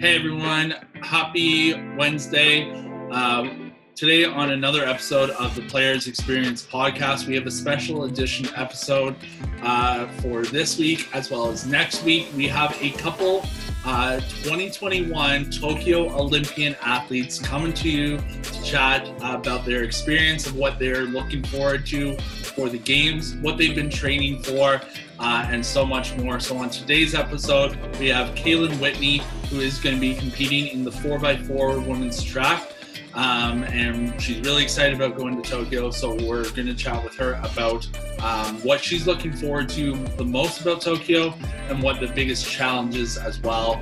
Hey everyone, happy Wednesday. Today on another episode of the Players Experience podcast, we have a special edition episode for this week as well as next week. We have a couple 2021 Tokyo Olympian athletes coming to you to chat about their experience of what they're looking forward to for the games, what they've been training for, and so much more. So on today's episode, we have Kaylin Whitney, who is going to be competing in the 4x4 women's track. And she's really excited about going to Tokyo. So we're going to chat with her about what she's looking forward to the most about Tokyo and what the biggest challenges as well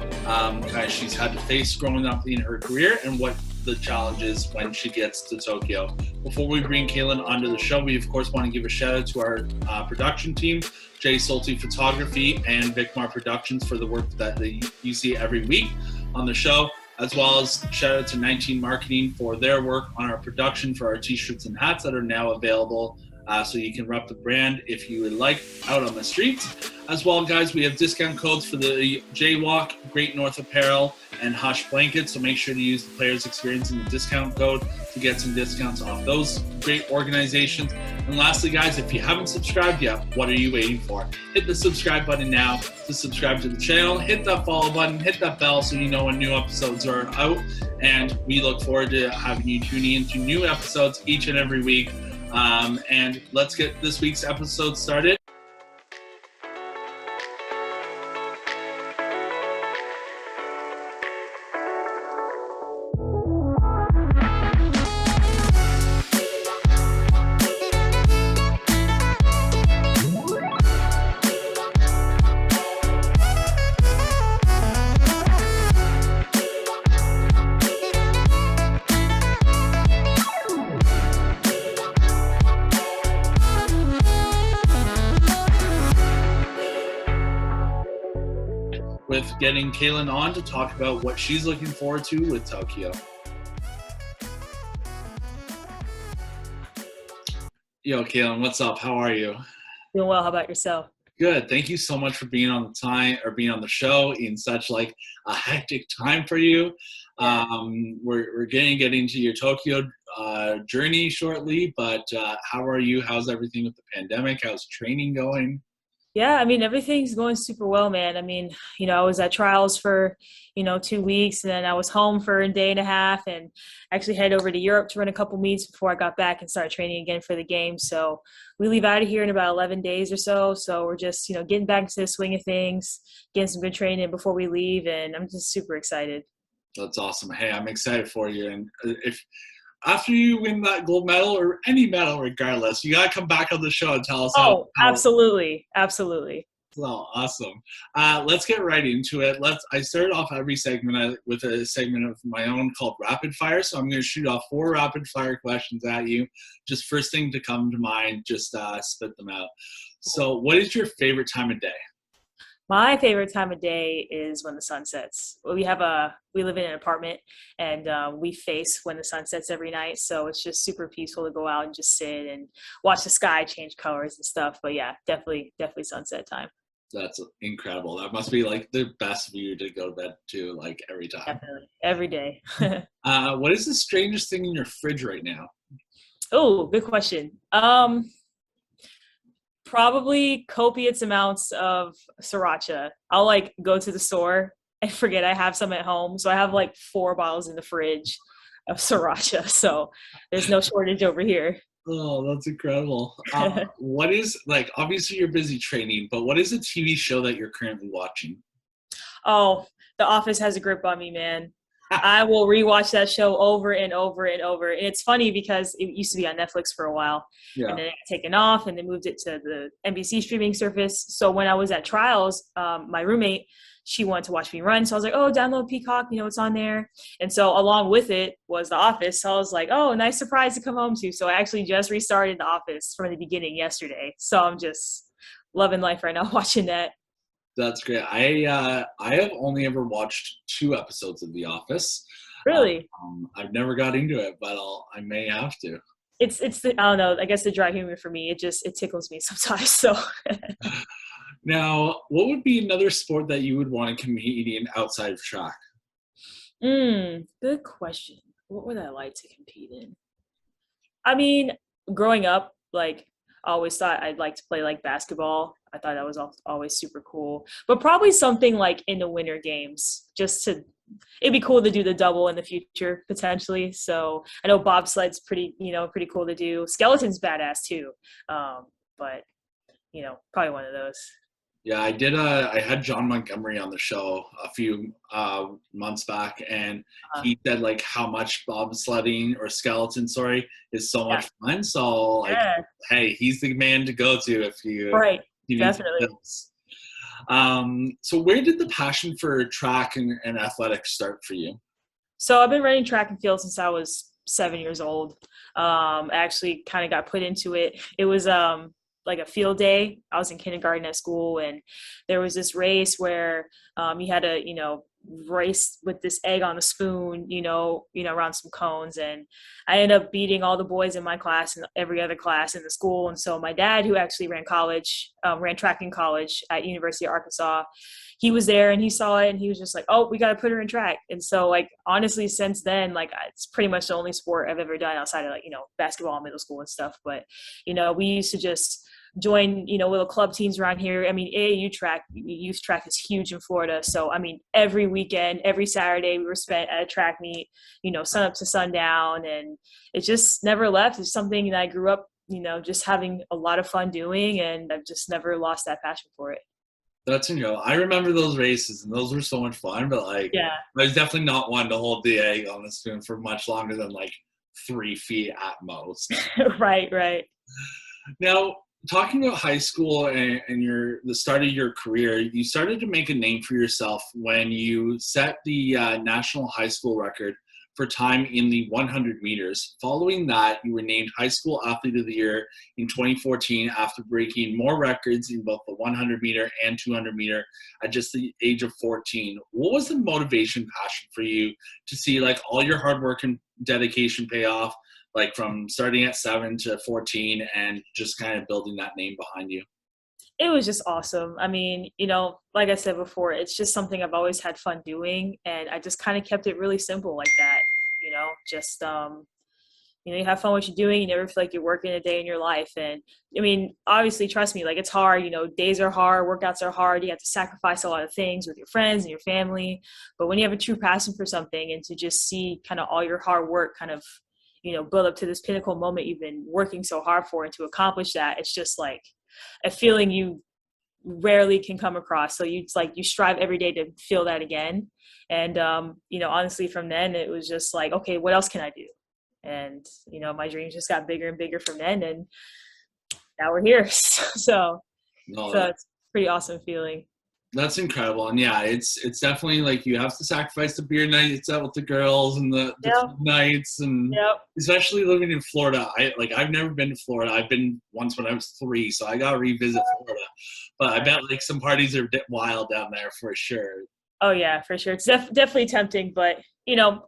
she's had to face growing up in her career and what the challenges when she gets to Tokyo. Before we bring Kaylin onto the show, we of course want to give a shout out to our production team, Jay Solti Photography and Vicmar Productions, for the work that you see every week on the show, as well as shout out to 19 Marketing for their work on our production for our t-shirts and hats that are now available. So you can rep the brand if you would like out on the streets. As well, guys, we have discount codes for the Jaywalk, Great North Apparel, and Hush Blankets. So make sure to use the Players Experience in the discount code to get some discounts off those great organizations. And lastly, guys, if you haven't subscribed yet, what are you waiting for? Hit the subscribe button now to subscribe to the channel. Hit that follow button, hit that bell so you know when new episodes are out. And we look forward to having you tuning into new episodes each and every week. And let's get this week's episode started. With getting Kaylin on to talk about what she's looking forward to with Tokyo. Yo, Kaylin, what's up? How are you? Doing well. How about yourself? Good. Thank you so much for being on the show in such like a hectic time for you. We're going to get into your Tokyo journey shortly, but how are you? How's everything with the pandemic? How's training going? Yeah, I mean, everything's going super well, man. I mean, I was at trials for, 2 weeks, and then I was home for a day and a half and actually head over to Europe to run a couple meets before I got back and started training again for the game. So we leave out of here in about 11 days or so. So we're just, getting back into the swing of things, getting some good training before we leave. And I'm just super excited. That's awesome. Hey, I'm excited for you. And after you win that gold medal or any medal, regardless, you got to come back on the show and tell us how. Absolutely. Absolutely. Well, awesome. Let's get right into it. I started off every segment with a segment of my own called Rapid Fire. So I'm going to shoot off 4 rapid fire questions at you. Just first thing to come to mind, just spit them out. So what is your favorite time of day? My favorite time of day is when the sun sets. We live in an apartment, and we face when the sun sets every night. So it's just super peaceful to go out and just sit and watch the sky change colors and stuff. But yeah, definitely sunset time. That's incredible. That must be like the best view to go to bed to, like every time. Definitely, every day. What is the strangest thing in your fridge right now? Oh, good question. Probably copious amounts of sriracha. I'll go to the store and forget I have some at home. So I have 4 bottles in the fridge of sriracha. So there's no shortage over here. Oh, that's incredible. What is, obviously you're busy training, but what is a TV show that you're currently watching? Oh, The Office has a grip on me, man. I will rewatch that show over and over and over. And it's funny because it used to be on Netflix for a while. Yeah. And then it got taken off and they moved it to the NBC streaming service. So when I was at trials, my roommate, she wanted to watch me run. So I was like, oh, download Peacock, it's on there. And so along with it was The Office. So I was like, oh, nice surprise to come home to. So I actually just restarted The Office from the beginning yesterday. So I'm just loving life right now watching that. That's great. I have only ever watched 2 episodes of The Office. Really? I've never got into it, but I may have to. It's the, I don't know, I guess the dry humor for me, it tickles me sometimes. So Now, what would be another sport that you would want to compete in outside of track? Good question. What would I like to compete in? I mean, growing up, like I always thought I'd like to play like basketball. I thought that was always super cool. But probably something like in the winter games, just to it'd be cool to do the double in the future potentially. So I know bobsled's pretty cool to do. Skeleton's badass too. But probably one of those. Yeah, I had John Montgomery on the show a few months back, and he said like how much bobsledding or skeleton, sorry, is so much fun. So like, hey, he's the man to go to if you definitely. So where did the passion for track and athletics start for you? So I've been running track and field since I was 7 years old. I actually kind of got put into it. It was like a field day. I was in kindergarten at school, and there was this race where you had to, race with this egg on a spoon, around some cones. And I ended up beating all the boys in my class and every other class in the school. And so my dad, who actually ran track in college at University of Arkansas, he was there and he saw it and he was just like, oh, we got to put her in track. And so like, honestly, since then, like it's pretty much the only sport I've ever done outside of like, basketball in middle school and stuff. But, we used to just join, little club teams around here. I mean, AAU track, youth track is huge in Florida. So, I mean, every weekend, every Saturday we were spent at a track meet, sun up to sundown, and it just never left. It's something that I grew up, just having a lot of fun doing, and I've just never lost that passion for it. That's I remember those races, and those were so much fun, but I was definitely not one to hold the egg on the spoon for much longer than like 3 feet at most. Right. Now, talking about high school and the start of your career, you started to make a name for yourself when you set the national high school record for time in the 100 meters. Following that, you were named High School Athlete of the Year in 2014 after breaking more records in both the 100 meter and 200 meter at just the age of 14. What was the motivation, passion for you to see like all your hard work and dedication pay off, like from starting at 7 to 14 and just kind of building that name behind you? It was just awesome. I mean, like I said before, it's just something I've always had fun doing, and I just kind of kept it really simple like that. Just you have fun what you're doing. You never feel like you're working a day in your life. And I mean, obviously, trust me, like it's hard. Days are hard, workouts are hard. You have to sacrifice a lot of things with your friends and your family. But when you have a true passion for something, and to just see kind of all your hard work kind of build up to this pinnacle moment you've been working so hard for, and to accomplish that, it's just like a feeling you rarely can come across. So you strive every day to feel that again. And, honestly, from then it was just like, okay, what else can I do? And, my dreams just got bigger and bigger from then. And now we're here. So it's a pretty awesome feeling. That's incredible. And yeah, it's definitely like you have to sacrifice the beer nights out with the girls and the nights, and especially living in Florida. I've never been to Florida. I've been once when I was 3, so I got to revisit Florida. But I bet like some parties are wild down there for sure. Oh yeah, for sure. It's definitely tempting, but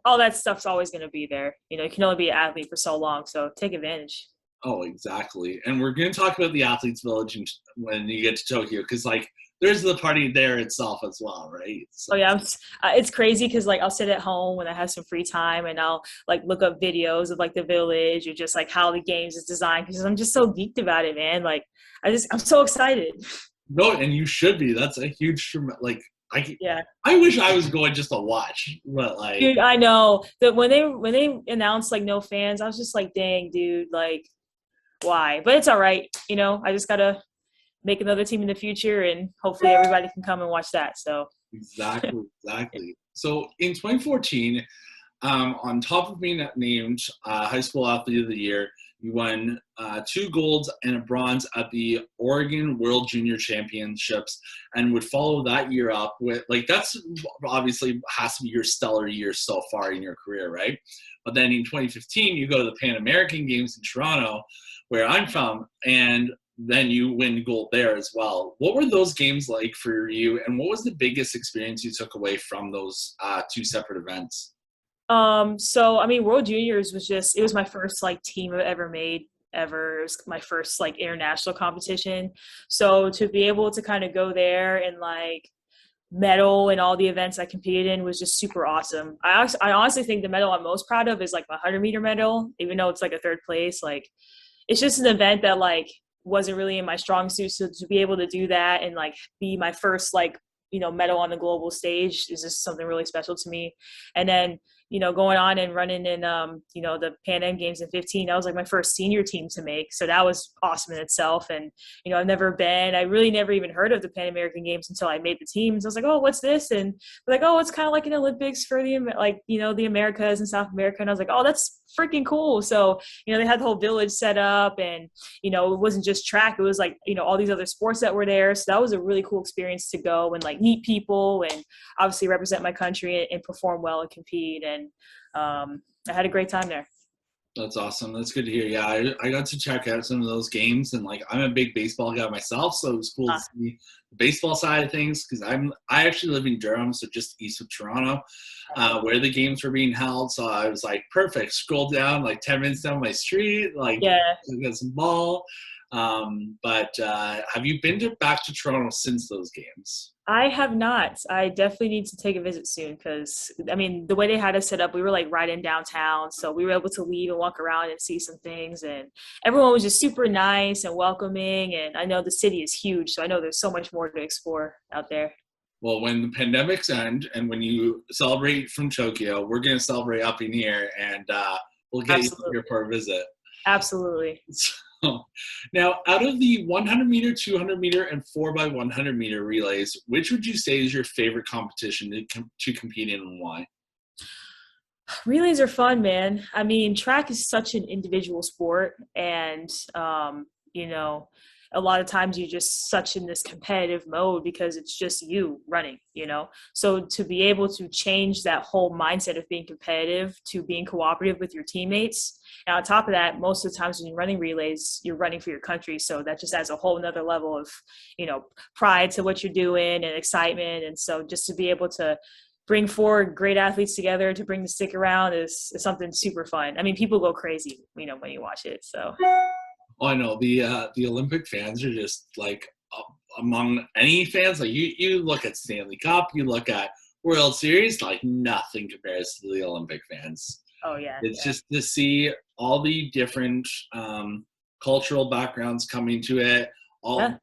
all that stuff's always going to be there. You can only be an athlete for so long, so take advantage. Oh, exactly. And we're going to talk about the Athletes Village when you get to Tokyo, because like there's the party there itself as well, right? So. Oh yeah, it's crazy because like I'll sit at home when I have some free time, and I'll like look up videos of like the village or just like how the games is designed, because I'm just so geeked about it, man. Like I'm so excited. No, and you should be. That's a huge like. I wish I was going just to watch, but like, dude, I know that when they announced like no fans, I was just like, dang, dude, like, why? But it's all right, I just gotta make another team in the future, and hopefully everybody can come and watch that. So exactly. So in 2014, on top of being named High School Athlete of the Year, you won 2 golds and a bronze at the Oregon World Junior Championships, and would follow that year up with that's obviously has to be your stellar year so far in your career, right? But then in 2015, you go to the Pan American Games in Toronto, where I'm from, and then you win gold there as well. What were those games like for you, and what was the biggest experience you took away from those 2 separate events? So I mean, World Juniors it was my first like team I've ever made ever. It was my first like international competition. So to be able to kind of go there and like medal in all the events I competed in was just super awesome. I honestly think the medal I'm most proud of is like my 100-meter medal, even though it's like a third place. Like, it's just an event that like wasn't really in my strong suit. So to be able to do that and like be my first like, medal on the global stage is just something really special to me. And then, going on and running in, the Pan Am Games in 15, that was like my first senior team to make. So that was awesome in itself. And, I really never even heard of the Pan American Games until I made the teams. I was like, oh, what's this? And they're like, oh, it's kind of like an Olympics for the Americas and South America. And I was like, oh, that's freaking cool. So, they had the whole village set up, and, it wasn't just track. It was like, all these other sports that were there. So that was a really cool experience to go and like meet people and obviously represent my country and perform well and compete. And I had a great time there. That's awesome. That's good to hear. Yeah, I got to check out some of those games, and like I'm a big baseball guy myself, so it was cool to see the baseball side of things, because I actually live in Durham, so just east of Toronto, where the games were being held. So I was like, perfect. Scroll down like 10 minutes down my street, like get some ball. But have you been back to Toronto since those games? I have not. I definitely need to take a visit soon, because, the way they had us set up, we were like right in downtown. So we were able to leave and walk around and see some things. And everyone was just super nice and welcoming. And I know the city is huge, so I know there's so much more to explore out there. Well, when the pandemics end and when you celebrate from Tokyo, we're going to celebrate up in here, and we'll get you here for a visit. Absolutely. So, now, out of the 100-meter, 200-meter, and 4x100-meter relays, which would you say is your favorite competition to compete in, and why? Relays are fun, man. Track is such an individual sport, and a lot of times you're just such in this competitive mode because it's just you running, so to be able to change that whole mindset of being competitive to being cooperative with your teammates. And on top of that, most of the times when you're running relays, you're running for your country. So that just adds a whole nother level of, pride to what you're doing and excitement. And so just to be able to bring forward great athletes together to bring the stick around is something super fun. People go crazy, when you watch it. So. Oh, I know the Olympic fans are just like among any fans. Like you look at Stanley Cup, you look at World Series, like nothing compares to the Olympic fans. Oh yeah, it's just to see all the different cultural backgrounds coming to it.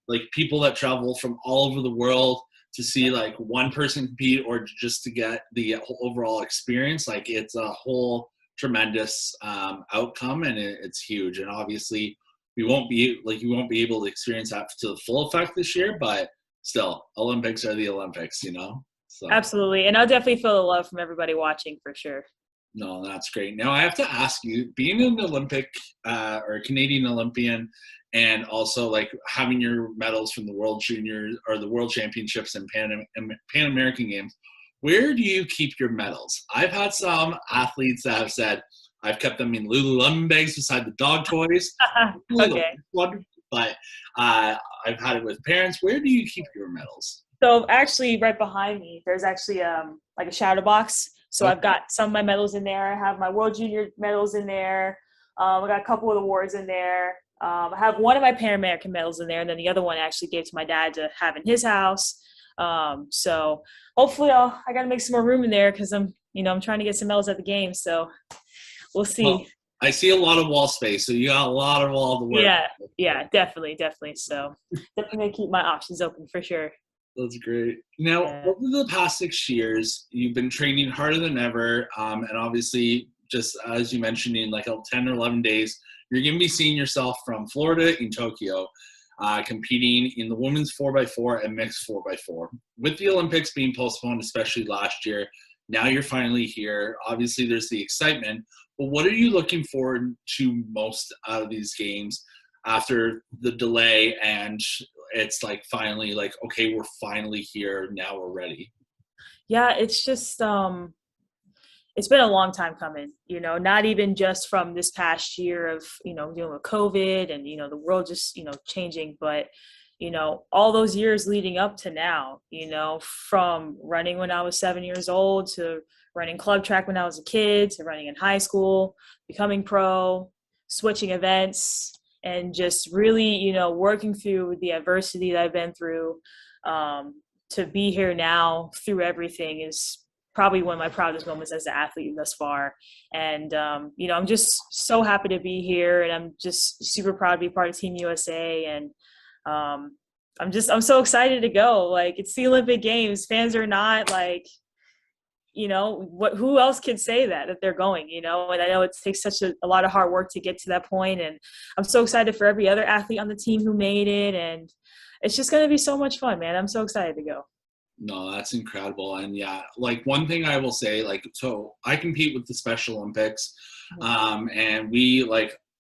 Like people that travel from all over the world to see like one person compete, or just to get the overall experience. Like it's a whole tremendous outcome, and it's huge. And obviously, you won't be able to experience that to the full effect this year, but still, Olympics are the Olympics, So. Absolutely. And I'll definitely feel the love from everybody watching for sure. No, that's great. Now I have to ask you, being an Olympic or Canadian Olympian, and also like having your medals from the World Juniors or the World Championships and Pan American Games, where do you keep your medals? I've had some athletes that have said, I've kept them in Lululemon bags beside the dog toys. Okay. But I've had it with parents. Where do you keep your medals? So actually right behind me, there's actually like a shadow box. So I've got some of my medals in there. I have my World Junior medals in there. I got a couple of awards in there. I have one of my Pan American medals in there, and then the other one I actually gave to my dad to have in his house. So hopefully I got to make some more room in there, because I'm trying to get some medals at the game. So we'll see. Well, I see a lot of wall space, so you got a lot of wall to work. Yeah, definitely. So definitely gonna keep my options open for sure. That's great. Now, over the past 6 years, you've been training harder than ever, and obviously, just as you mentioned, in like 10 or 11 days, you're going to be seeing yourself from Florida in Tokyo, competing in the women's 4x4 and mixed 4x4. With the Olympics being postponed, especially last year, now you're finally here. Obviously, there's the excitement, but what are you looking forward to most out of these games after the delay, and it's like finally like, okay, we're finally here, now we're ready? Yeah, it's just it's been a long time coming, not even just from this past year of dealing with COVID and the world just changing, but all those years leading up to now, from running when I was 7 years old to running club track when I was a kid to running in high school, becoming pro, switching events, and just really, working through the adversity that I've been through, to be here now through everything is probably one of my proudest moments as an athlete thus far. And, I'm just so happy to be here, and I'm just super proud to be part of Team USA. And I'm so excited to go. Like, it's the Olympic Games. Fans are not, like, who else can say that they're going, and I know it takes such a lot of hard work to get to that point. And I'm so excited for every other athlete on the team who made it. And it's just going to be so much fun, man. I'm so excited to go. No, that's incredible. And yeah, like one thing I will say, like, so I compete with the Special Olympics, and we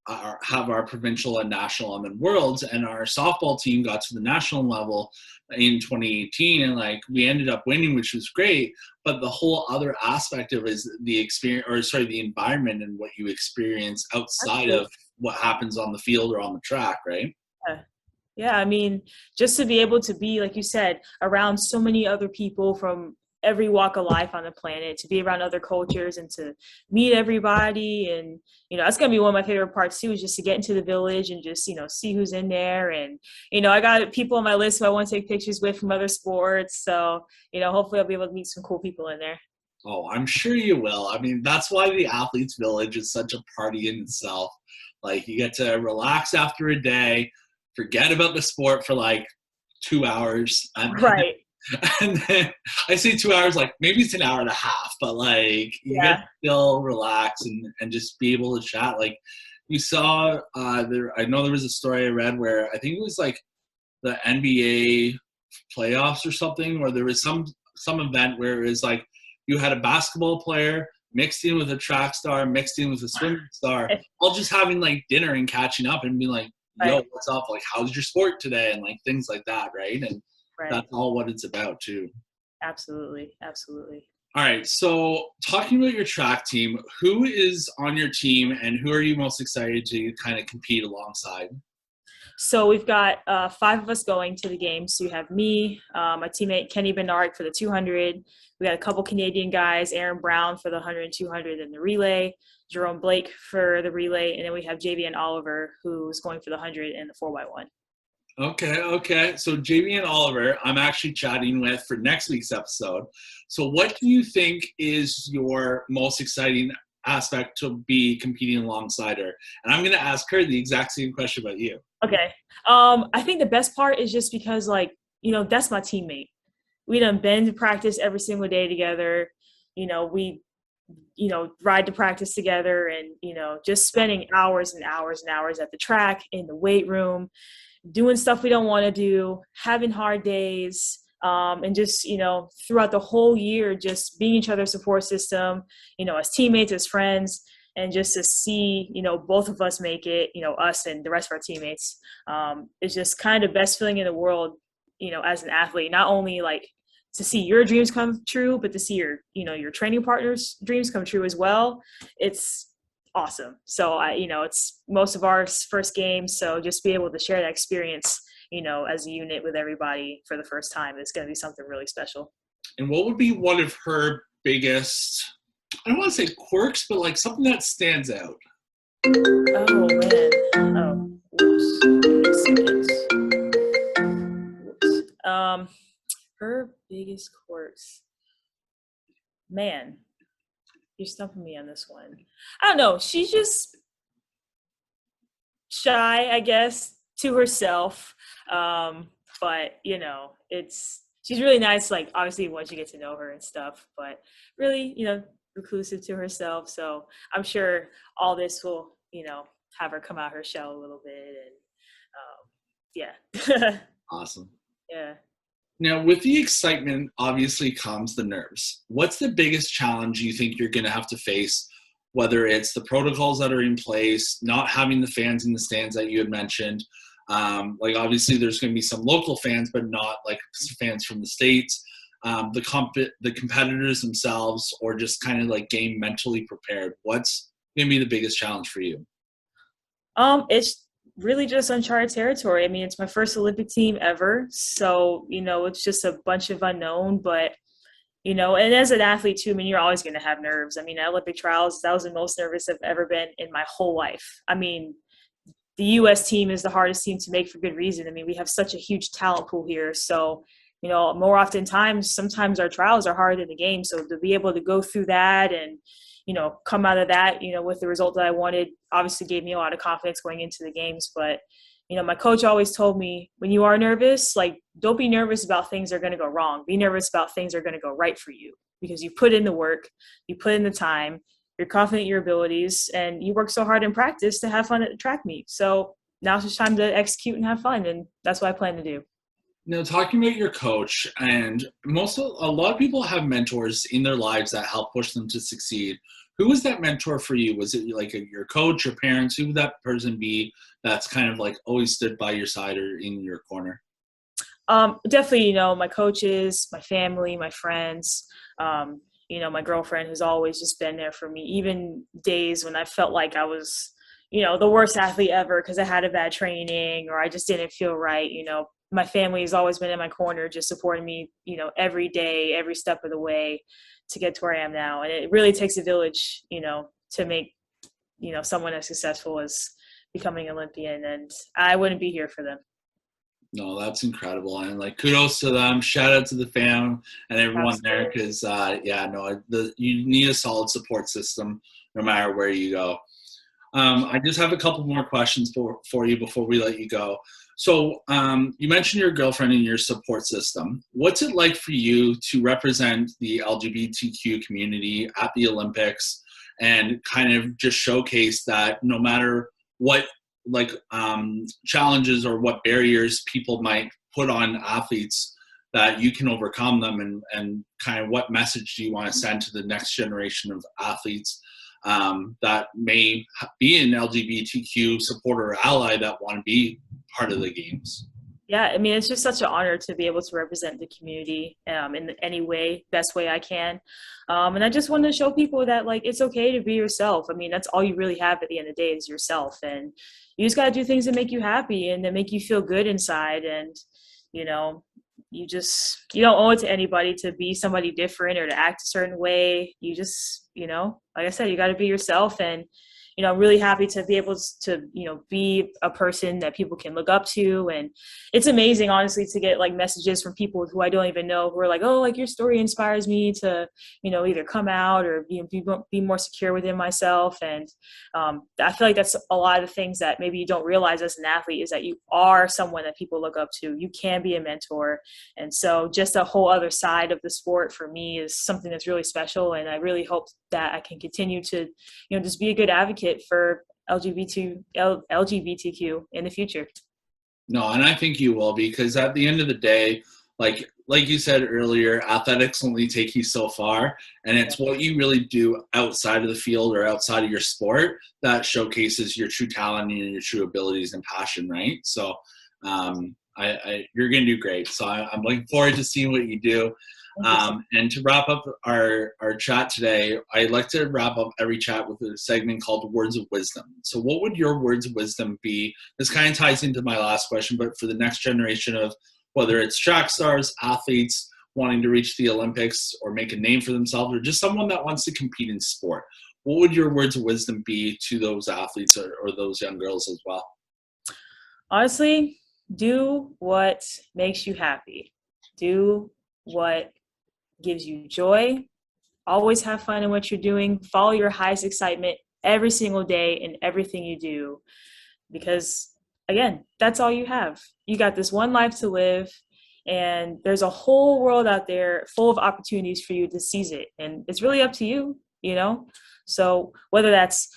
have our provincial and national and then worlds, and our softball team got to the national level in 2018, and like we ended up winning, which was great. But the whole other aspect of it is the environment and what you experience outside of what happens on the field or on the track, right? Yeah, I mean, just to be able to be, like you said, around so many other people from every walk of life on the planet, to be around other cultures and to meet everybody. And, that's going to be one of my favorite parts too, is just to get into the village and just, see who's in there. And, I got people on my list who I want to take pictures with from other sports. So, hopefully I'll be able to meet some cool people in there. Oh, I'm sure you will. I mean, that's why the Athletes Village is such a party in itself. Like, you get to relax after a day, forget about the sport for like 2 hours. Right. And then I say 2 hours, like maybe it's an hour and a half, but like you get to still relax and just be able to chat. Like you saw I know there was a story I read where I think it was like the NBA playoffs or something, where there was some event where it was like you had a basketball player mixed in with a track star, mixed in with a swimming star, all just having like dinner and catching up and being like, yo, what's up? Like, how's your sport today? And like things like that, right? And that's all what it's about too. Absolutely. All right. So talking about your track team, who is on your team and who are you most excited to kind of compete alongside? So we've got 5 of us going to the games. So you have me, my teammate Kenny Bernard for the 200. We got a couple Canadian guys, Aaron Brown for the 100 and 200 and the relay, Jerome Blake for the relay, and then we have JVN Oliver who's going for the 100 and the 4x1. Okay. So JVN Oliver, I'm actually chatting with for next week's episode. So what do you think is your most exciting aspect to be competing alongside her? And I'm going to ask her the exact same question about you. Okay. I think the best part is just because, like, that's my teammate. We done been to practice every single day together. We, ride to practice together, and, just spending hours and hours and hours at the track, in the weight room, doing stuff we don't want to do, having hard days, and just, throughout the whole year, just being each other's support system, as teammates, as friends. And just to see, both of us make it, us and the rest of our teammates, is just kind of the best feeling in the world, as an athlete. Not only like to see your dreams come true, but to see your training partners' dreams come true as well. It's awesome. So it's most of our first game. So just be able to share that experience, as a unit with everybody for the first time, is going to be something really special. And what would be one of her biggest, I don't want to say quirks, but like something that stands out? Oh, man. Oh, oops. Give me a second. Oops. Her biggest quirks. Man, you're stumping me on this one. I don't know. She's just shy, I guess, to herself. But, she's really nice, like, obviously, once you get to know her and stuff. But really, reclusive to herself. So I'm sure all this will, have her come out her shell a little bit. And yeah. Awesome. Yeah. Now, with the excitement, obviously comes the nerves. What's the biggest challenge you think you're going to have to face, whether it's the protocols that are in place, not having the fans in the stands that you had mentioned? Like, obviously, there's going to be some local fans, but not like fans from the States. The competitors themselves, or just kind of like getting mentally prepared. What's going to be the biggest challenge for you? It's really just uncharted territory. I mean, it's my first Olympic team ever. So, it's just a bunch of unknown, but, and as an athlete too, I mean, you're always going to have nerves. I mean, at Olympic trials, that was the most nervous I've ever been in my whole life. I mean, the U.S. team is the hardest team to make for good reason. I mean, we have such a huge talent pool here. So, more often times, sometimes our trials are harder than the game. So to be able to go through that and, come out of that, with the result that I wanted, obviously gave me a lot of confidence going into the games. But, my coach always told me, when you are nervous, like, don't be nervous about things that are going to go wrong. Be nervous about things that are going to go right for you, because you put in the work, you put in the time, you're confident in your abilities, and you work so hard in practice to have fun at the track meet. So now it's just time to execute and have fun. And that's what I plan to do. Talking about your coach, and a lot of people have mentors in their lives that help push them to succeed. Who was that mentor for you? Was it like your coach, your parents? Who would that person be that's kind of like always stood by your side or in your corner? Definitely, my coaches, my family, my friends, my girlfriend has always just been there for me, even days when I felt like I was, the worst athlete ever because I had a bad training or I just didn't feel right. My family has always been in my corner, just supporting me, every day, every step of the way to get to where I am now. And it really takes a village, to make, someone as successful as becoming Olympian. And I wouldn't be here for them. No, that's incredible. And kudos to them. Shout out to the fam and everyone there. Cause you need a solid support system no matter where you go. I just have a couple more questions for you before we let you go. So you mentioned your girlfriend and your support system. What's it like for you to represent the LGBTQ community at the Olympics and kind of just showcase that no matter what challenges or what barriers people might put on athletes, that you can overcome them, and kind of what message do you want to send to the next generation of athletes that may be an LGBTQ supporter or ally that want to be part of the games? Yeah, I mean, it's just such an honor to be able to represent the community in any way, best way I can. And I just want to show people that, it's okay to be yourself. I mean, that's all you really have at the end of the day is yourself. And you just got to do things that make you happy and that make you feel good inside. And, you don't owe it to anybody to be somebody different or to act a certain way. You just, like I said, you got to be yourself. And, I'm really happy to be able to, be a person that people can look up to. And it's amazing, honestly, to get messages from people who I don't even know who are like, oh, your story inspires me to, either come out or be more secure within myself. And I feel like that's a lot of the things that maybe you don't realize as an athlete is that you are someone that people look up to. You can be a mentor. And so just a whole other side of the sport for me is something that's really special. And I really hope that I can continue to, just be a good advocate for LGBTQ in the future. No, and I think you will, because at the end of the day, like you said earlier, athletics only take you so far, and it's what you really do outside of the field or outside of your sport that showcases your true talent and your true abilities and passion, right? So you're going to do great. So I'm looking forward to seeing what you do. And to wrap up our chat today, I like to wrap up every chat with a segment called Words of Wisdom. So what would your words of wisdom be? This kind of ties into my last question, but for the next generation of whether it's track stars, athletes wanting to reach the Olympics or make a name for themselves, or just someone that wants to compete in sport, what would your words of wisdom be to those athletes or those young girls as well? Honestly, do what makes you happy. Do what gives you joy. Always have fun in what you're doing. Follow your highest excitement every single day in everything you do, because again, that's all you have. You got this one life to live, and there's a whole world out there full of opportunities for you to seize it. And it's really up to you, So whether that's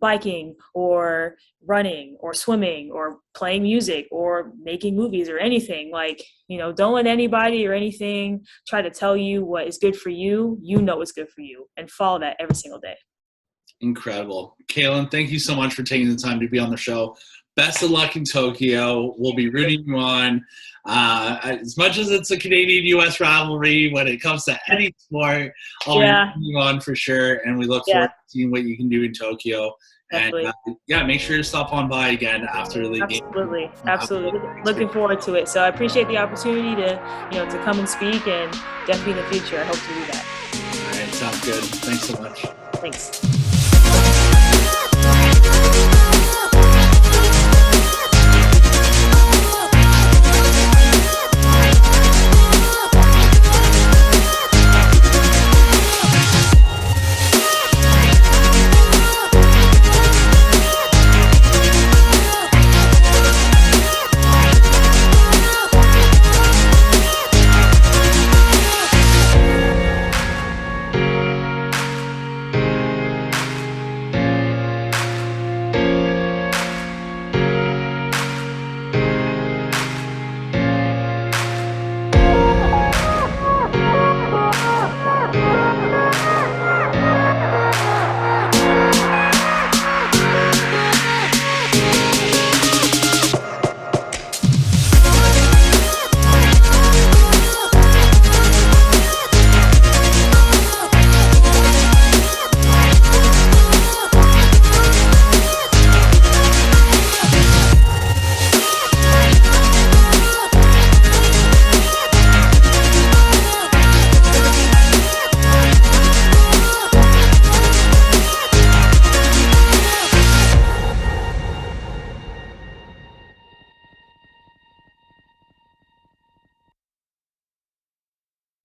biking or running or swimming or playing music or making movies or anything, don't let anybody or anything try to tell you what is good for you. What's good for you, and follow that every single day. Incredible. Kaylin, thank you so much for taking the time to be on the show. Best of luck in Tokyo. We'll be rooting you on. As much as it's a Canadian-U.S. rivalry, when it comes to any sport, I'll be rooting you on for sure. And we look forward to seeing what you can do in Tokyo. Definitely. And make sure to stop on by again after the game. Absolutely. Looking forward to it. So I appreciate the opportunity to come and speak, and definitely in the future, I hope to do that. All right. Sounds good. Thanks so much. Thanks.